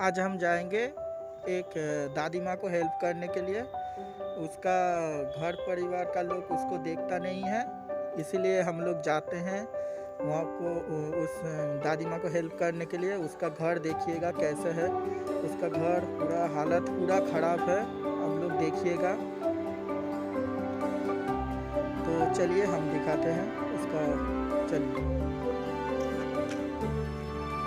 आज हम जाएंगे एक दादी माँ को हेल्प करने के लिए। उसका घर परिवार का लोग उसको देखता नहीं है, इसीलिए हम लोग जाते हैं वहाँ को उस दादी माँ को हेल्प करने के लिए। उसका घर देखिएगा कैसे है, उसका घर पूरा हालत पूरा ख़राब है, आप लोग देखिएगा। तो चलिए हम दिखाते हैं उसका। चलिए।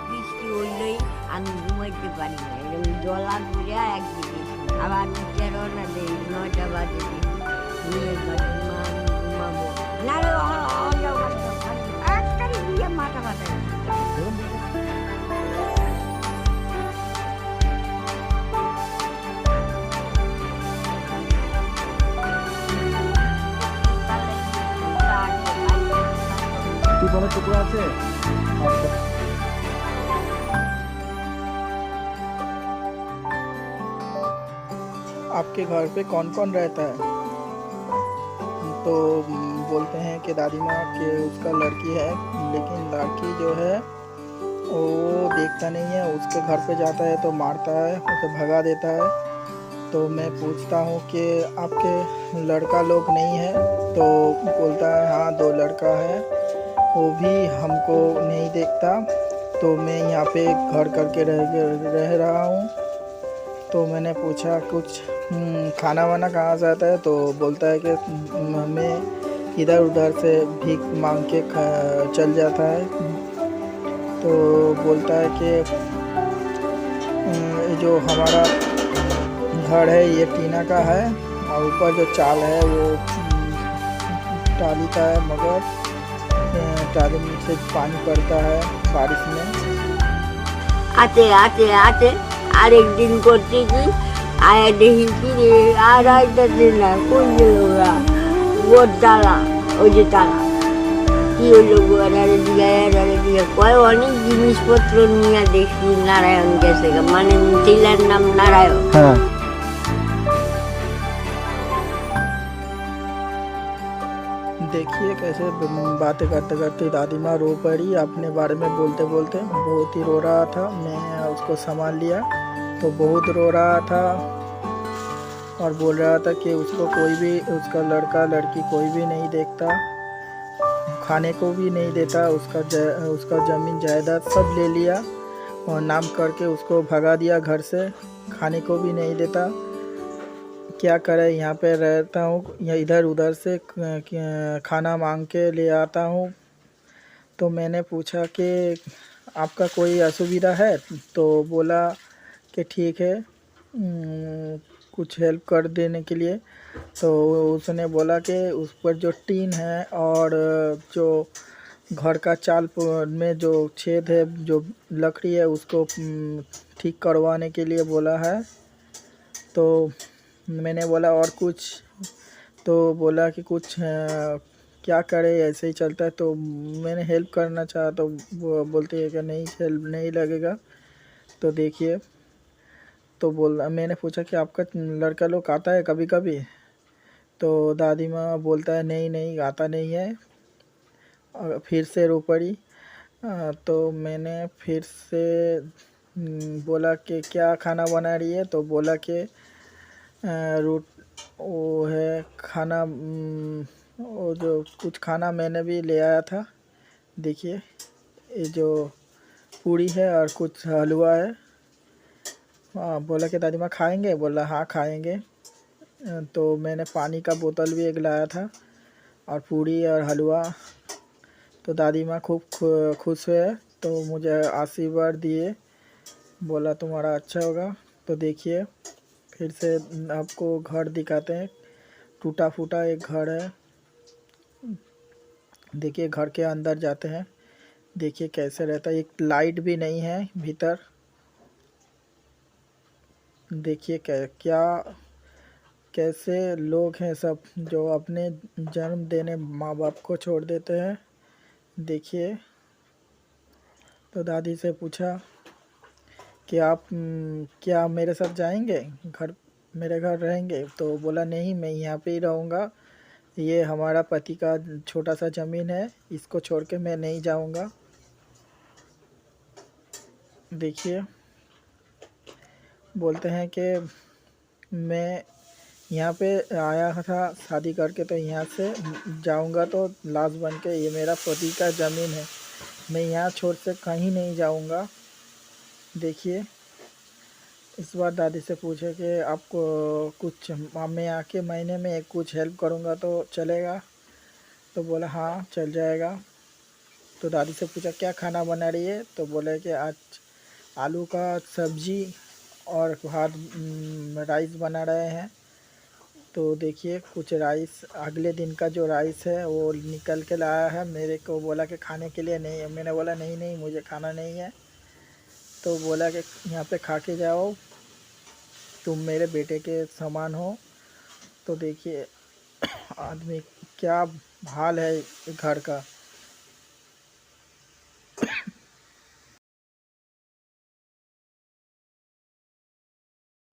বৃষ্টি হইলেই আমি ঘুমাইতে পারি না, এরকম জলা ধরিয়া একদিকে আবার নিচে রওনা দেই 9টা বাজে মেয়ের বাড়ি মা আমি ঘুমাবো না রে যাও একটাই দিয়ে মাথা ব্যথা টিফনের টুকরো আছে। আচ্ছা, आपके घर पे कौन कौन रहता है? तो बोलते हैं कि दादी माँ के उसका लड़की है, लेकिन लड़की जो है वो देखता नहीं है। उसके घर पे जाता है तो मारता है, उसे भगा देता है। तो मैं पूछता हूँ कि आपके लड़का लोग नहीं है? तो बोलता है हाँ 2 लड़का है, वो भी हमको नहीं देखता। तो मैं यहाँ पे घर करके रह रहा हूँ। तो मैंने पूछा कुछ खाना वाना कहाँ से आता है? तो बोलता है कि मैं इधर उधर से भीख मांग के चल जाता है। तो बोलता है कि जो हमारा घर है ये टीना का है और ऊपर जो चाल है वो टाली का है, मगर टाली से पानी पड़ता है बारिश में। आते आते आते আরেকদিন করতে কি আয়া দেখি কি রে আর আইতাছে না কই গেল ওরা ওর তালা ওই যে তালা কি হইলো গোয়ারে দিকে কয় অনেক জিনিসপত্র নিয়ে দেখি নারায়ণ গেছে মানে ছেলের নাম নারায়ণ। হ্যাঁ देखिए कैसे बातें करते करते दादी माँ रो पड़ी। अपने बारे में बोलते बोलते बहुत ही रो रहा था। मैं उसको संभाल लिया तो बहुत रो रहा था और बोल रहा था कि उसको कोई भी, उसका लड़का लड़की कोई भी नहीं देखता, खाने को भी नहीं देता। उसका ज़मीन जायदाद सब ले लिया और नाम करके उसको भगा दिया घर से, खाने को भी नहीं देता। क्या करे, यहाँ पे रहता हूँ या इधर उधर से खाना मांग के ले आता हूँ। तो मैंने पूछा कि आपका कोई असुविधा है? तो बोला कि ठीक है, कुछ हेल्प कर देने के लिए। तो उसने बोला कि उस पर जो टीन है और जो घर का चाल में जो छेद है, जो लकड़ी है, उसको ठीक करवाने के लिए बोला है। तो मैंने बोला और कुछ? तो बोला कि कुछ क्या करे, ऐसे ही चलता है। तो मैंने हेल्प करना चाहा तो वो बोलते हैं कि नहीं, हेल्प नहीं लगेगा। तो देखिए, तो मैंने पूछा कि आपका लड़का लोग आता है कभी कभी? तो दादी माँ बोलता है नहीं नहीं आता नहीं है। और फिर से रो पड़ी। तो मैंने फिर से बोला कि क्या खाना बना रही है? तो बोला कि रूट वो है खाना, वो जो कुछ खाना मैंने भी ले आया था। देखिए ये जो पूड़ी है और कुछ हलवा है। बोला कि दादी माँ खाएंगे? बोला हाँ खाएंगे। तो मैंने पानी का बोतल भी एक लाया था और पूड़ी और हलवा। तो दादी माँ खूब खुश हुए, तो मुझे आशीर्वाद दिए, बोला तुम्हारा अच्छा होगा। तो देखिए फिर से आपको घर दिखाते हैं। टूटा फूटा एक घर है। देखिए घर के अंदर जाते हैं, देखिए कैसे रहता है। एक लाइट भी नहीं है भीतर। देखिए क्या कैसे लोग हैं सब, जो अपने जन्म देने माँ बाप को छोड़ देते हैं। देखिए। तो दादी से पूछा कि आप क्या मेरे साथ जाएंगे घर, मेरे घर रहेंगे? तो बोला नहीं, मैं यहाँ पे ही रहूँगा। ये हमारा पति का छोटा सा ज़मीन है, इसको छोड़ के मैं नहीं जाऊँगा। देखिए बोलते हैं कि मैं यहाँ पे आया था शादी करके, तो यहाँ से जाऊँगा तो लाश बन के, ये मेरा पति का ज़मीन है, मैं यहाँ छोड़ से कहीं नहीं जाऊँगा। देखिए, इस बार दादी से पूछे कि आपको कुछ मैं आके महीने में कुछ हेल्प करूँगा तो चलेगा? तो बोला हाँ चल जाएगा। तो दादी से पूछा क्या खाना बना रही है? तो बोले कि आज आलू का सब्जी और भात राइस बना रहे हैं। तो देखिए, कुछ राइस अगले दिन का जो राइस है वो निकल के लाया है, मेरे को बोला कि खाने के लिए नहीं है। मैंने बोला नहीं नहीं मुझे खाना नहीं है। तो बोला कि यहाँ पे खा के जाओ, तुम मेरे बेटे के समान हो। तो देखिए आदमी क्या हाल है घर का।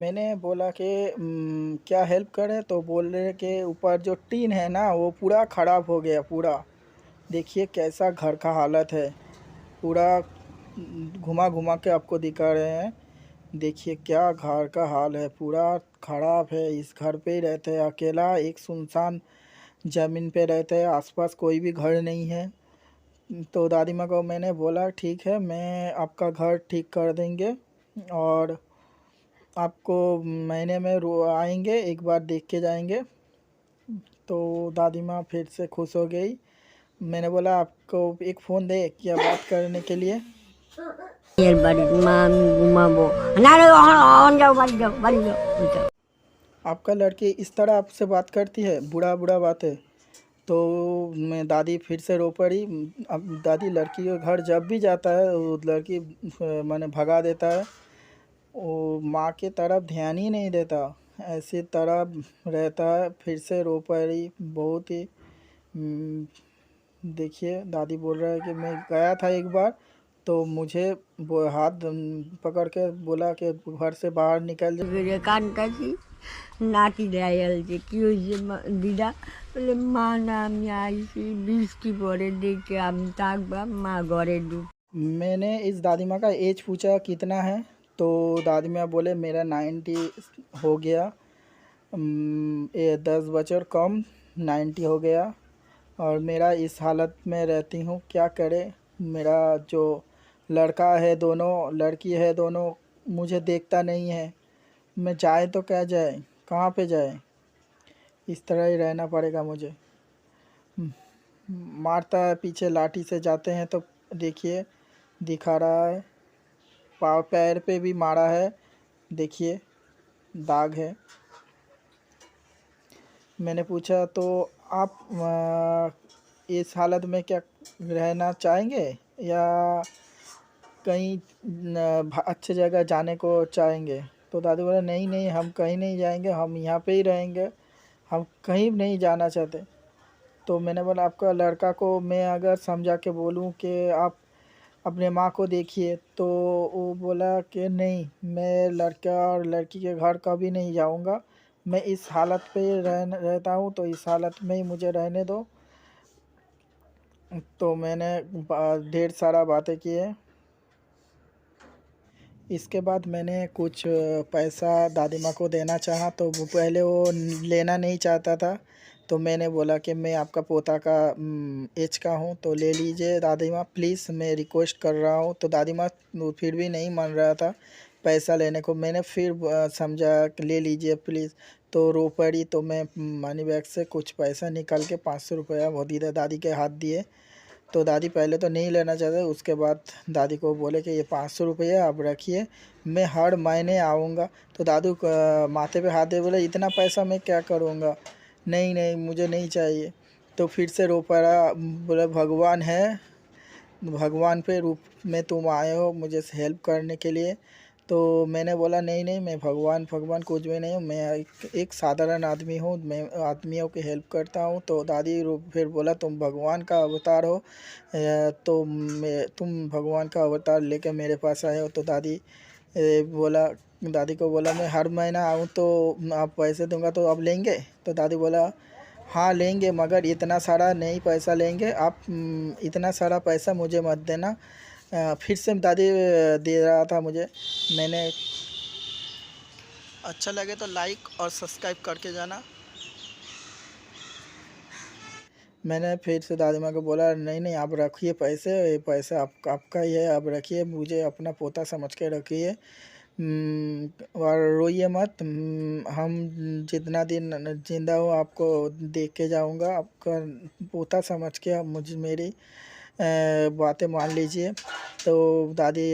मैंने बोला कि क्या हेल्प करें? तो बोल रहे कि ऊपर जो टीन है ना वो पूरा ख़राब हो गया पूरा। देखिए कैसा घर का हालत है, पूरा घुमा घुमा के आपको दिखा रहे हैं। देखिए क्या घर का हाल है, पूरा ख़राब है। इस घर पे ही रहते हैं, अकेला एक सुनसान ज़मीन पे रहते हैं, आसपास कोई भी घर नहीं है। तो दादी माँ को मैंने बोला ठीक है, मैं आपका घर ठीक कर देंगे और आपको महीने में आएंगे, एक बार देख के जाएंगे। तो दादी माँ फिर से खुश हो गई। मैंने बोला आपको एक फ़ोन दे क्या बात करने के लिए? এর বাড়ি মা আমি ঘুমাবো না রে অন যাও বাড়ি যাও বাড়ি যাও आपका लड़की इस तरह आपसे बात करती है, बुरा बुरा बातें? तो मैं दादी फिर से रो पड़ी। अब दादी लड़की के घर जब भी जाता है वो लड़की मैंने भगा देता है, वो माँ की तरफ ध्यान ही नहीं देता, ऐसी तरह रहता है। फिर से रो पड़ी बहुत ही। देखिए दादी बोल रहा है कि मैं गया था एक बार, तो मुझे वो हाथ पकड़ के बोला कि घर से बाहर निकल जा। করে কানতাছি নাতি দেয়াল যে কি হয়েছে দিদা বলে মা না আমি আইছি বৃষ্টি পরে দেখে আমি থাকবা মা ঘরে ঢুক मैंने इस दादी माँ का एज पूछा कितना है, तो दादी माँ बोले मेरा 90 हो गया। ये 10 बचर कम 90 हो गया और मेरा इस हालत में रहती हूँ, क्या करे? मेरा जो लड़का है दोनों, लड़की है दोनों, मुझे देखता नहीं है। मैं जाए तो क्या जाए, कहाँ पे जाए? इस तरह ही रहना पड़ेगा मुझे। मारता है पीछे लाठी से जाते हैं तो देखिए दिखा रहा है, पाँव पैर पे भी मारा है, देखिए दाग है। मैंने पूछा तो आप इस हालत में क्या रहना चाहेंगे या कहीं अच्छे जगह जाने को चाहेंगे? तो दादी बोला नहीं नहीं हम कहीं नहीं जाएंगे, हम यहाँ पे ही रहेंगे, हम कहीं नहीं जाना चाहते। तो मैंने बोला आपका लड़का को मैं अगर समझा के बोलूँ कि आप अपने माँ को देखिए, तो वो बोला कि नहीं मैं लड़का और लड़की के घर कभी नहीं जाऊँगा, मैं इस हालत पे रहता हूँ, तो इस हालत में ही मुझे रहने दो। तो मैंने ढेर सारा बातें किए। इसके बाद मैंने कुछ पैसा दादी माँ को देना चाहा, तो वो पहले वो लेना नहीं चाहता था। तो मैंने बोला कि मैं आपका पोता का एज का हूँ, तो ले लीजिए दादी माँ प्लीज़, मैं रिक्वेस्ट कर रहा हूँ। तो दादी माँ फिर भी नहीं मान रहा था पैसा लेने को। मैंने फिर समझा कि ले लीजिए प्लीज़, तो रो पड़ी। तो मैं मनी बैग से कुछ पैसा निकाल के 500 रुपया वो दीदा दादी के हाथ दिए। तो दादी पहले तो नहीं लेना चाहते, उसके बाद दादी को बोले कि ये 500 रुपये आप रखिए, मैं हर महीने आऊँगा। तो दादू माथे पे हाथ दे बोले इतना पैसा मैं क्या करूँगा, नहीं नहीं मुझे नहीं चाहिए। तो फिर से रो पड़ा, बोले भगवान है, भगवान पे रूप में तुम आए हो मुझे हेल्प करने के लिए। तो मैंने बोला नहीं नहीं मैं भगवान भगवान कुछ भी नहीं हूँ, मैं एक साधारण आदमी हूँ, मैं आदमियों की हेल्प करता हूँ। तो दादी फिर बोला तुम भगवान का अवतार हो, तो तुम भगवान का अवतार लेके मेरे पास आए हो। तो दादी को बोला मैं हर महीना आऊँ तो आप पैसे दूंगा तो अब लेंगे? तो दादी बोला हाँ लेंगे, मगर इतना सारा नहीं पैसा लेंगे, आप इतना सारा पैसा मुझे मत देना। फिर से दादी दे रहा था मुझे। मैंने अच्छा लगे तो लाइक और सब्सक्राइब करके जाना। मैंने फिर से दादी माँ को बोला, नहीं नहीं आप रखिए पैसे, ये पैसा आपका ही है, आप रखिए, मुझे अपना पोता समझ के रखिए। और रोइए मत। हम जितना दिन जिंदा हूँ आपको देख के जाऊँगा, आपका पोता समझ के आप मेरी बातें मान लीजिए। तो दादी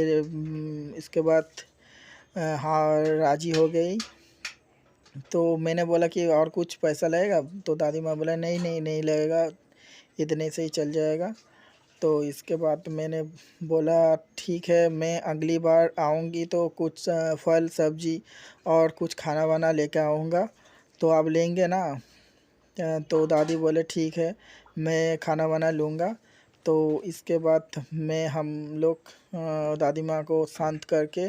इसके बाद हाँ राजी हो गई। तो मैंने बोला कि और कुछ पैसा लगेगा, तो दादी माँ बोला नहीं नहीं नहीं लगेगा, इतने से ही चल जाएगा। तो इसके बाद मैंने बोला ठीक है, मैं अगली बार आऊँगी तो कुछ फल सब्जी और कुछ खाना वाना लेके आऊँगा, तो आप लेंगे ना। तो दादी बोले ठीक है, मैं खाना वाना लूँगा। तो इसके बाद मैं हम लोग दादी माँ को शांत करके